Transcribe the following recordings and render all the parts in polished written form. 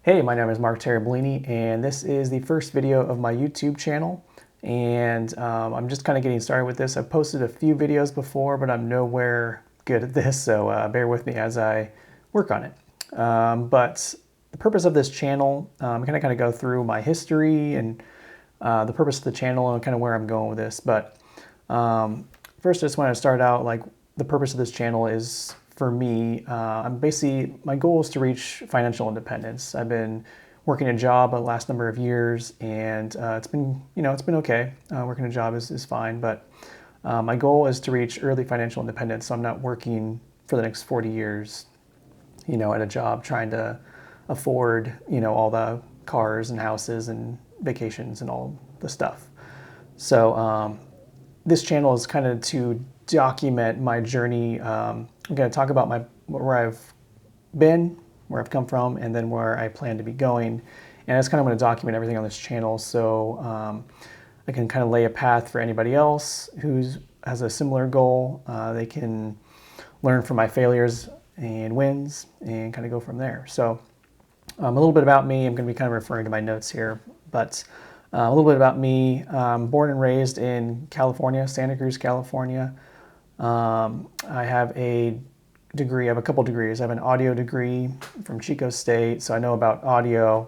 Hey, my name is Mark Terrablini, and this is the first video of my YouTube channel. And I'm just kind of getting started with this. I've posted a few videos before, but I'm nowhere good at this, so bear with me as I work on it. But the purpose of this channel, I'm going to kind of go through my history and the purpose of the channel and kind of where I'm going with this. But first, I just want to start out like the purpose of this channel is for me. My goal is to reach financial independence. I've been working a job the last number of years, and it's been okay. Working a job is fine, but my goal is to reach early financial independence. So I'm not working for the next 40 years, at a job trying to afford, all the cars and houses and vacations and all the stuff. So this channel is kind of to document my journey. I'm going to talk about where I've been, where I've come from, and then where I plan to be going. And I just kind of want to document everything on this channel so I can kind of lay a path for anybody else who has a similar goal. They can learn from my failures and wins and kind of go from there. So a little bit about me. I'm going to be kind of referring to my notes here, but a little bit about me. Born and raised in California, Santa Cruz, California. I have a degree. I have a couple degrees. I have an audio degree from Chico State, so I know about audio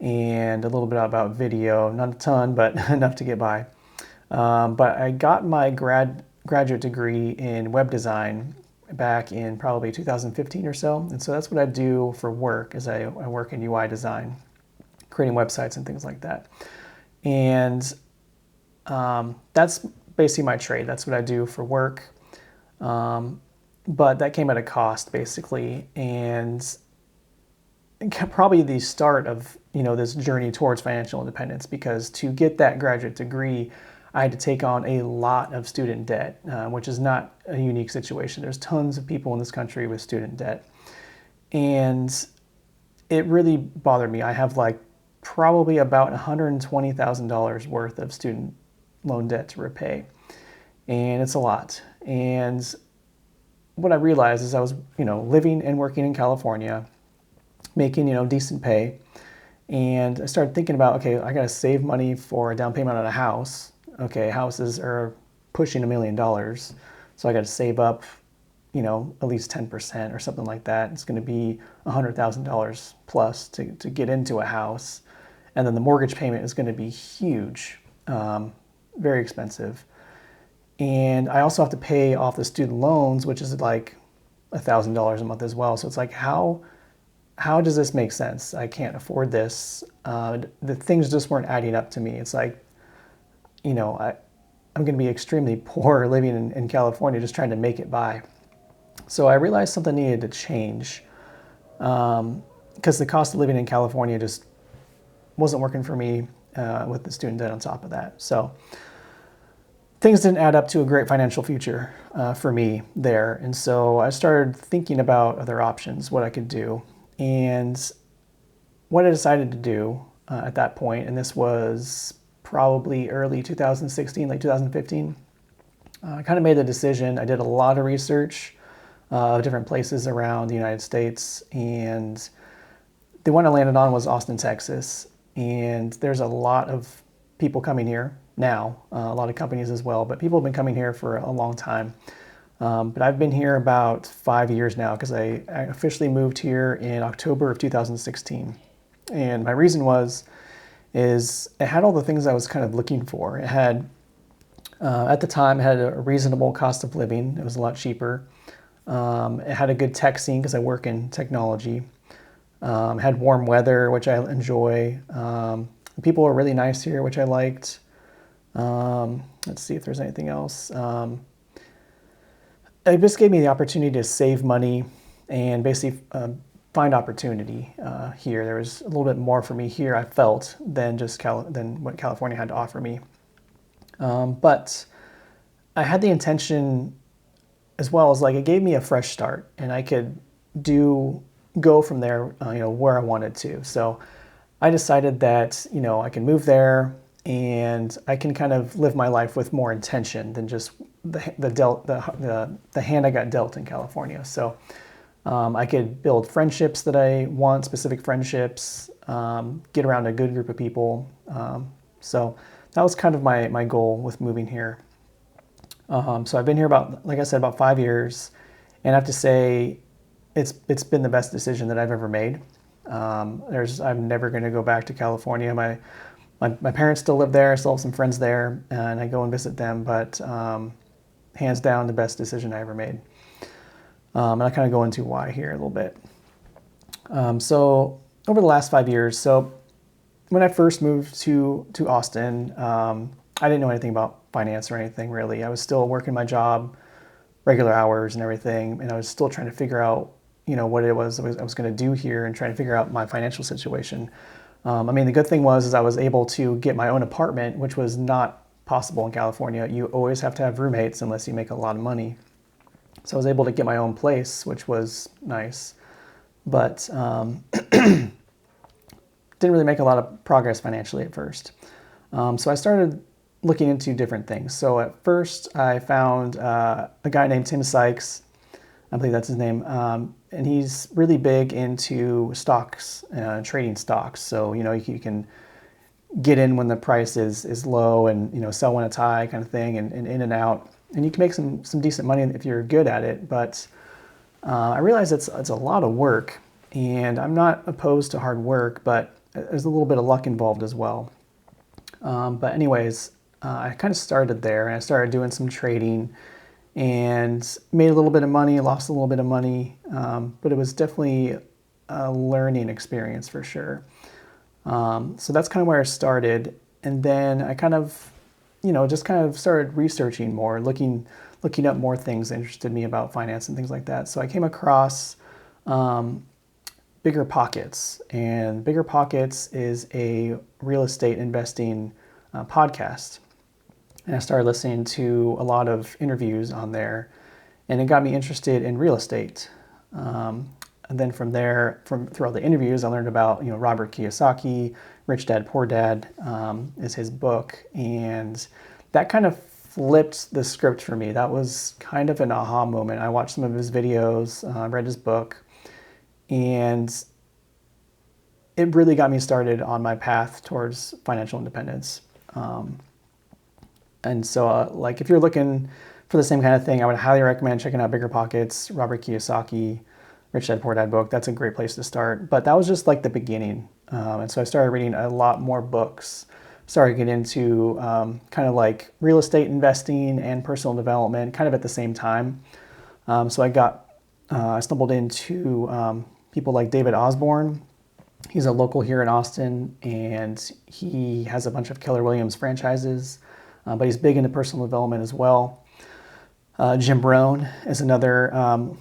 and a little bit about video. Not a ton, but enough to get by. But I got my graduate degree in web design back in probably 2015 or so, and so that's what I do for work. Is I work in UI design, creating websites and things like that. And that's basically my trade. That's what I do for work. But that came at a cost, basically, and probably the start of this journey towards financial independence. Because to get that graduate degree, I had to take on a lot of student debt, which is not a unique situation. There's tons of people in this country with student debt, and it really bothered me. I have probably about $120,000 worth of student loan debt to repay, and it's a lot. And what I realized is I was, living and working in California, making, decent pay, and I started thinking about, okay, I got to save money for a down payment on a house. Okay, houses are pushing $1 million, so I got to save up, at least 10% or something like that. It's going to be $100,000 plus to get into a house. And then the mortgage payment is going to be huge, very expensive. And I also have to pay off the student loans, which is like $1,000 a month as well. So it's like, how does this make sense? I can't afford this. The things just weren't adding up to me. It's like, I'm going to be extremely poor living in California, just trying to make it by. So I realized something needed to change, because the cost of living in California just wasn't working for me with the student debt on top of that. So things didn't add up to a great financial future for me there. And so I started thinking about other options, what I could do. And what I decided to do at that point, and this was probably early 2016, late 2015, I kind of made the decision. I did a lot of research of different places around the United States, and the one I landed on was Austin, Texas. And there's a lot of people coming here now, a lot of companies as well, but people have been coming here for a long time. But I've been here about 5 years now, because I officially moved here in October of 2016. And my reason is it had all the things I was kind of looking for. It had, at the time, it had a reasonable cost of living. It was a lot cheaper. It had a good tech scene, because I work in technology. Had warm weather, which I enjoy. People were really nice here, which I liked. Let's see if there's anything else. It just gave me the opportunity to save money and basically find opportunity here. There was a little bit more for me here, I felt, than than what California had to offer me. But I had the intention, as well as it gave me a fresh start, and I could go from there, where I wanted to. So I decided that, I can move there and I can kind of live my life with more intention than just the hand I got dealt in California. So I could build friendships that I want, specific friendships, get around a good group of people. So that was kind of my goal with moving here. So I've been here about, like I said, about 5 years, and I have to say, it's been the best decision that I've ever made. I'm never going to go back to California. My parents still live there. I still have some friends there, and I go and visit them. But hands down, the best decision I ever made. And I kind of go into why here a little bit. So over the last 5 years, so when I first moved to Austin, I didn't know anything about finance or anything really. I was still working my job, regular hours and everything, and I was still trying to figure out, what it was I was going to do here and trying to figure out my financial situation. The good thing was I was able to get my own apartment, which was not possible in California. You always have to have roommates unless you make a lot of money. So I was able to get my own place, which was nice, but didn't really make a lot of progress financially at first. So I started looking into different things. So at first I found a guy named Tim Sykes, I believe that's his name, and he's really big into stocks, trading stocks. So, you can get in when the price is low and, sell when it's high kind of thing, and in and out. And you can make some decent money if you're good at it, but I realize it's a lot of work, and I'm not opposed to hard work, but there's a little bit of luck involved as well. But anyways, I kind of started there, and I started doing some trading and made a little bit of money, lost a little bit of money, but it was definitely a learning experience for sure. So that's kind of where I started, and then I kind of just kind of started researching more, looking up more things that interested me about finance and things like that. So I came across Bigger Pockets, and Bigger Pockets is a real estate investing podcast. And I started listening to a lot of interviews on there, and it got me interested in real estate. And then from there, through all the interviews, I learned about Robert Kiyosaki. Rich Dad Poor Dad is his book, and that kind of flipped the script for me. That was kind of an aha moment. I watched some of his videos, read his book, and it really got me started on my path towards financial independence. And so, if you're looking for the same kind of thing, I would highly recommend checking out Bigger Pockets, Robert Kiyosaki, Rich Dad Poor Dad book. That's a great place to start. But that was just like the beginning. And so I started reading a lot more books, started getting into kind of like real estate investing and personal development kind of at the same time. So I stumbled into people like David Osborne. He's a local here in Austin, and he has a bunch of Keller Williams franchises, but he's big into personal development as well. Jim Rohn is another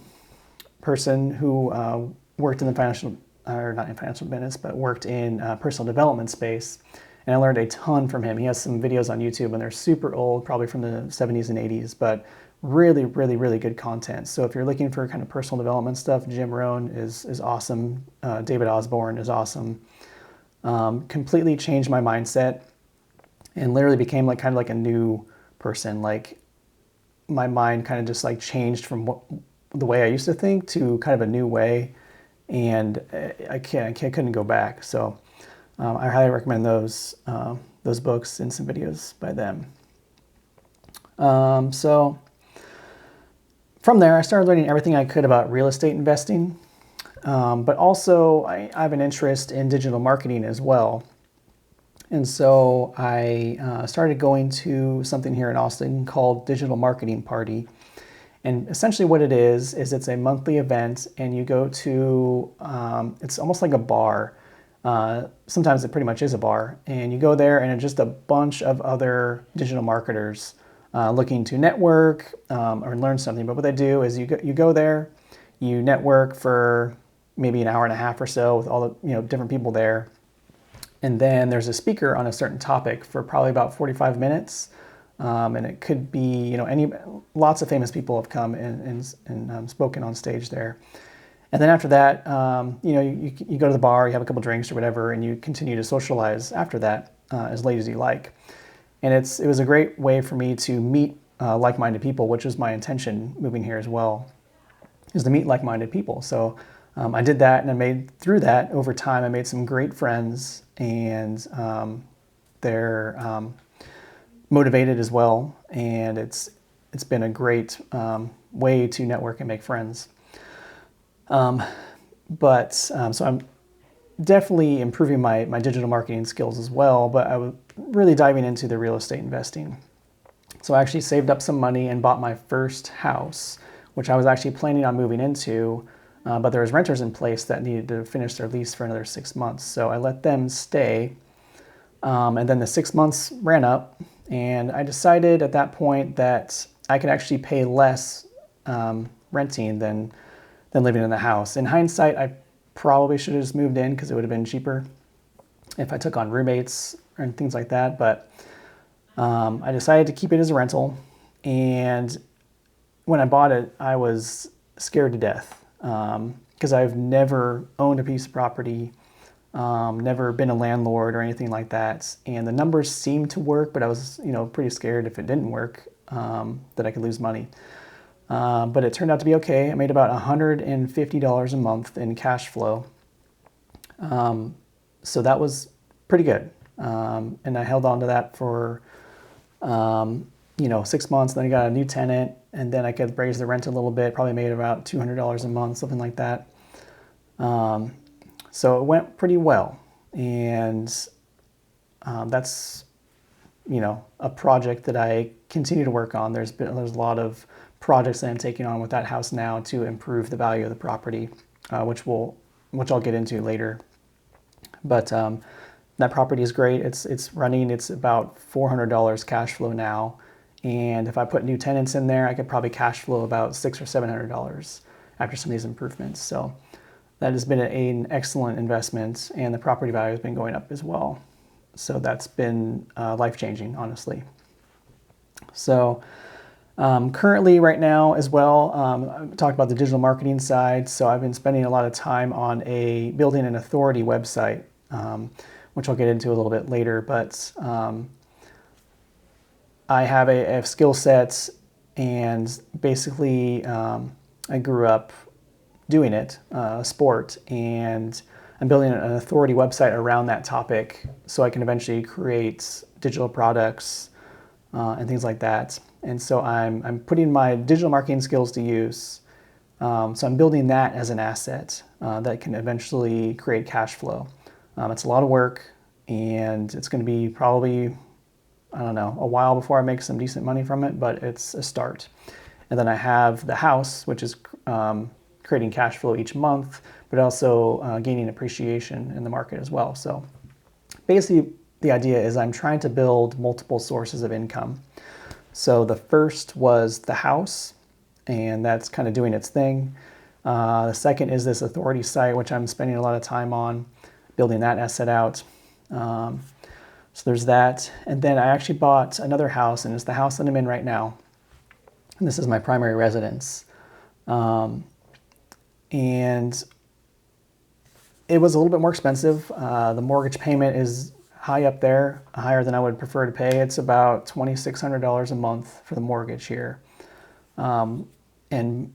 person who worked in the financial, or not in financial business, but worked in personal development space. And I learned a ton from him. He has some videos on YouTube, and they're super old, probably from the 70s and 80s, but really, really, really good content. So if you're looking for kind of personal development stuff, Jim Rohn is awesome. David Osborne is awesome. Completely changed my mindset and literally became kind of like a new person. Like my mind kind of just changed from the way I used to think to kind of a new way, and I couldn't go back. So I highly recommend those books and some videos by them. So from there, I started learning everything I could about real estate investing, but also I have an interest in digital marketing as well. And so I started going to something here in Austin called Digital Marketing Party. And essentially what it is it's a monthly event, and you go to, it's almost like a bar. Sometimes it pretty much is a bar. And you go there, and it's just a bunch of other digital marketers looking to network or learn something. But what they do is you go there, you network for maybe an hour and a half or so with all the different people there. And then there's a speaker on a certain topic for probably about 45 minutes. And it could be, lots of famous people have come and spoken on stage there. And then after that, you go to the bar, you have a couple drinks or whatever, and you continue to socialize after that as late as you like. And it was a great way for me to meet like-minded people, which was my intention moving here as well. is to meet like-minded people. So I did that, and I made through that over time. I made some great friends, and they're motivated as well, and it's been a great way to network and make friends. So I'm definitely improving my digital marketing skills as well, but I was really diving into the real estate investing. So I actually saved up some money and bought my first house, which I was actually planning on moving into, but there was renters in place that needed to finish their lease for another 6 months. So I let them stay, and then the 6 months ran up, and I decided at that point that I could actually pay less renting than living in the house. In hindsight, I probably should have just moved in because it would have been cheaper if I took on roommates and things like that. But I decided to keep it as a rental. And when I bought it, I was scared to death because I've never owned a piece of property, never been a landlord or anything like that. And the numbers seemed to work, but I was, pretty scared if it didn't work that I could lose money. But it turned out to be okay. I made about $150 a month in cash flow. So that was pretty good. And I held on to that for, 6 months. Then I got a new tenant, and then I could raise the rent a little bit, probably made about $200 a month, something like that. So it went pretty well. And that's, a project that I continue to work on. There's a lot of projects that I'm taking on with that house now to improve the value of the property, which I'll get into later. But that property is great. It's running. It's about $400 cash flow now, and if I put new tenants in there, I could probably cash flow about $600 or $700 after some of these improvements. So that has been an excellent investment, and the property value has been going up as well. So that's been life-changing, honestly. So currently, right now as well, I talked about the digital marketing side. So I've been spending a lot of time on building an authority website, which I'll get into a little bit later. But I have a skill set, and basically I grew up doing it, a sport, and I'm building an authority website around that topic so I can eventually create digital products and things like that. And so I'm putting my digital marketing skills to use. So I'm building that as an asset that can eventually create cash flow. It's a lot of work, and it's going to be probably, a while before I make some decent money from it, but it's a start. And then I have the house, which is creating cash flow each month, but also gaining appreciation in the market as well. So basically, the idea is I'm trying to build multiple sources of income. So the first was the house, and that's kind of doing its thing. The second is this authority site, which I'm spending a lot of time on, building that asset out. So there's that. And then I actually bought another house, and it's the house that I'm in right now. And this is my primary residence. And it was a little bit more expensive. The mortgage payment is high up there, higher than I would prefer to pay. It's about $2,600 a month for the mortgage here. And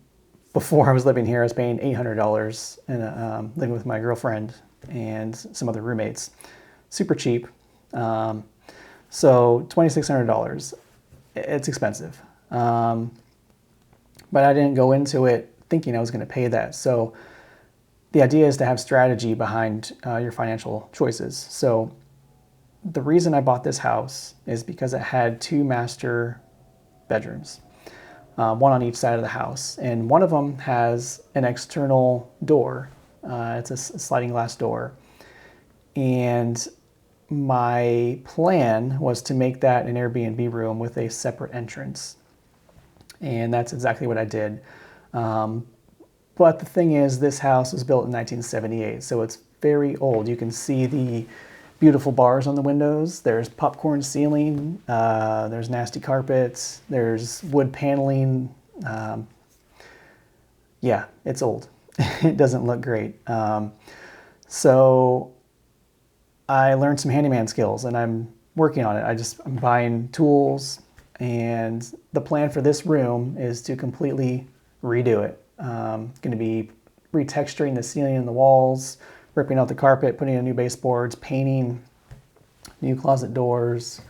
before I was living here, I was paying $800 and living with my girlfriend and some other roommates. Super cheap. So $2,600, it's expensive. But I didn't go into it thinking I was going to pay that. So the idea is to have strategy behind your financial choices. So the reason I bought this house is because it had 2 master bedrooms, one on each side of the house. And one of them has an external door. It's a sliding glass door. And my plan was to make that an Airbnb room with a separate entrance. And that's exactly what I did. But the thing is, this house was built in 1978, so it's very old. You can see the beautiful bars on the windows. There's popcorn ceiling. There's nasty carpets. There's wood paneling. Yeah, it's old. It doesn't look great. So I learned some handyman skills, and I'm working on it. I'm buying tools, and the plan for this room is to completely redo it. Going to be retexturing the ceiling and the walls, ripping out the carpet, putting in new baseboards, painting, new closet doors,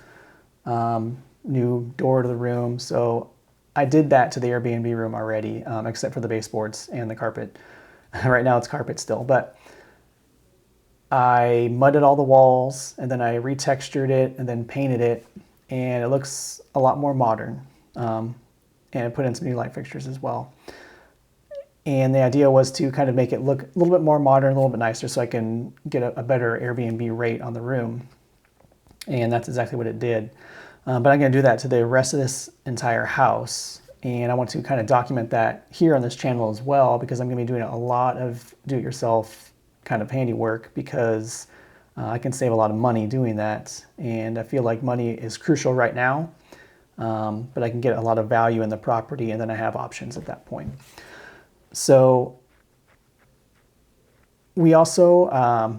new door to the room. So I did that to the Airbnb room already, except for the baseboards and the carpet. Right now it's carpet still, but I mudded all the walls and then I retextured it and then painted it, and it looks a lot more modern. And I put in some new light fixtures as well. And the idea was to kind of make it look a little bit more modern, a little bit nicer, so I can get a better Airbnb rate on the room. And that's exactly what it did. But I'm going to do that to the rest of this entire house. And I want to kind of document that here on this channel as well, because I'm going to be doing a lot of do-it-yourself kind of handiwork, because I can save a lot of money doing that. And I feel like money is crucial right now, but I can get a lot of value in the property, and then I have options at that point. So we also,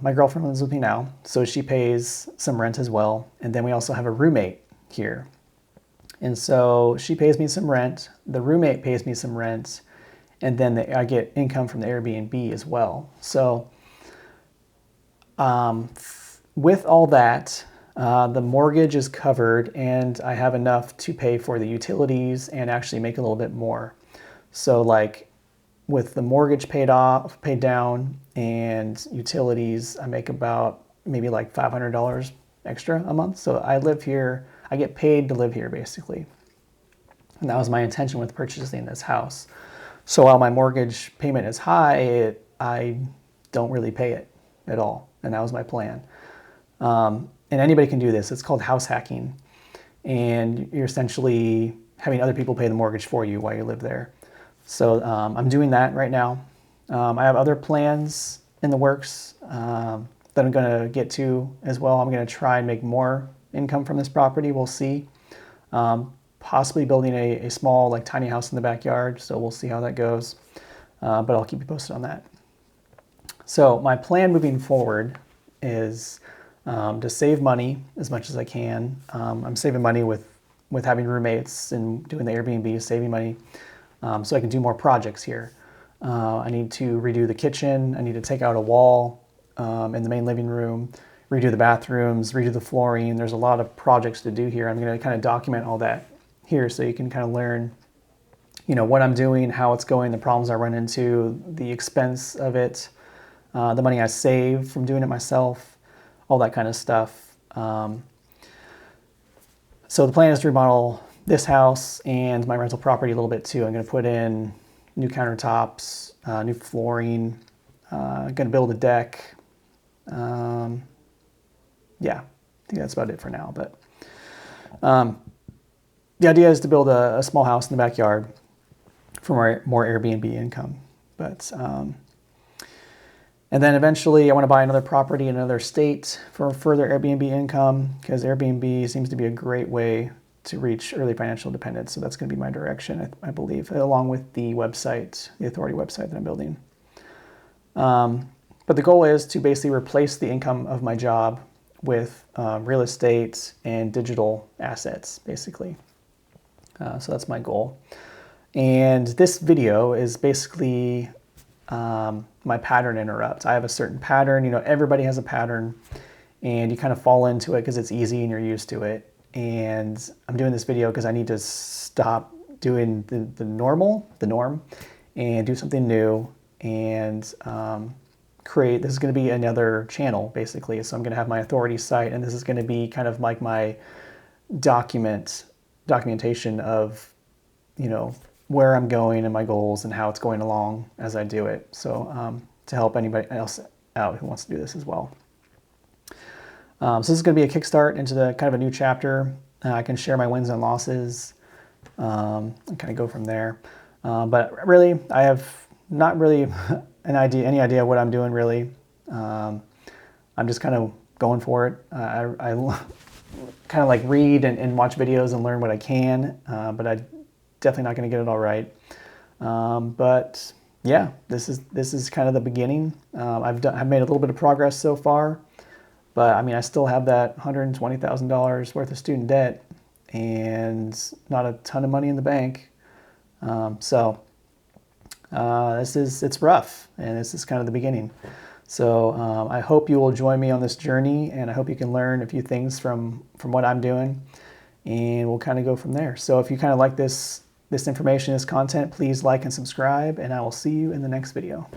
my girlfriend lives with me now, so she pays some rent as well. And then we also have a roommate here. And so she pays me some rent, the roommate pays me some rent, and then I get income from the Airbnb as well. So with all that, the mortgage is covered, and I have enough to pay for the utilities and actually make a little bit more. So like with the mortgage paid down, and utilities, I make about maybe like $500 extra a month. So I live here, I get paid to live here basically. And that was my intention with purchasing this house. So while my mortgage payment is high, I don't really pay it at all. And that was my plan. And anybody can do this. It's called house hacking. And you're essentially having other people pay the mortgage for you while you live there. So I'm doing that right now. I have other plans in the works that I'm going to get to as well. I'm going to try and make more income from this property. We'll see. Possibly building a small, like tiny house in the backyard. So we'll see how that goes. But I'll keep you posted on that. So my plan moving forward is to save money as much as I can. I'm saving money with having roommates and doing the Airbnb, saving money so I can do more projects here. I need to redo the kitchen. I need to take out a wall in the main living room, redo the bathrooms, redo the flooring. There's a lot of projects to do here. I'm going to kind of document all that here so you can kind of learn, you know, what I'm doing, how it's going, the problems I run into, the expense of it, the money I save from doing it myself, all that kind of stuff. So the plan is to remodel this house and my rental property a little bit too. I'm going to put in new countertops, new flooring, going to build a deck. Yeah, I think that's about it for now. But the idea is to build a small house in the backyard for more Airbnb income. But and then eventually I want to buy another property in another state for further Airbnb income, because Airbnb seems to be a great way to reach early financial independence. So that's going to be my direction, I believe, along with the website, the authority website that I'm building. But the goal is to basically replace the income of my job with real estate and digital assets, basically. So that's my goal. And this video is basically my pattern interrupt. I have a certain pattern. You know, everybody has a pattern, and you kind of fall into it because it's easy and you're used to it. And I'm doing this video because I need to stop doing the norm, and do something new, and this is going to be another channel basically. So I'm going to have my authority site, and this is going to be kind of like my documentation of, you know, where I'm going and my goals and how it's going along as I do it. So to help anybody else out who wants to do this as well. So this is going to be a kickstart into the kind of a new chapter. I can share my wins and losses and kind of go from there. But really, I have not really any idea what I'm doing really. I'm just kind of going for it. I kind of like read and watch videos and learn what I can, but I'm definitely not going to get it all right. But yeah, this is kind of the beginning. I've made a little bit of progress so far. But I mean, I still have that $120,000 worth of student debt and not a ton of money in the bank. So it's rough, and this is kind of the beginning. So I hope you will join me on this journey, and I hope you can learn a few things from what I'm doing, and we'll kind of go from there. So if you kind of like this information, this content, please like and subscribe, and I will see you in the next video.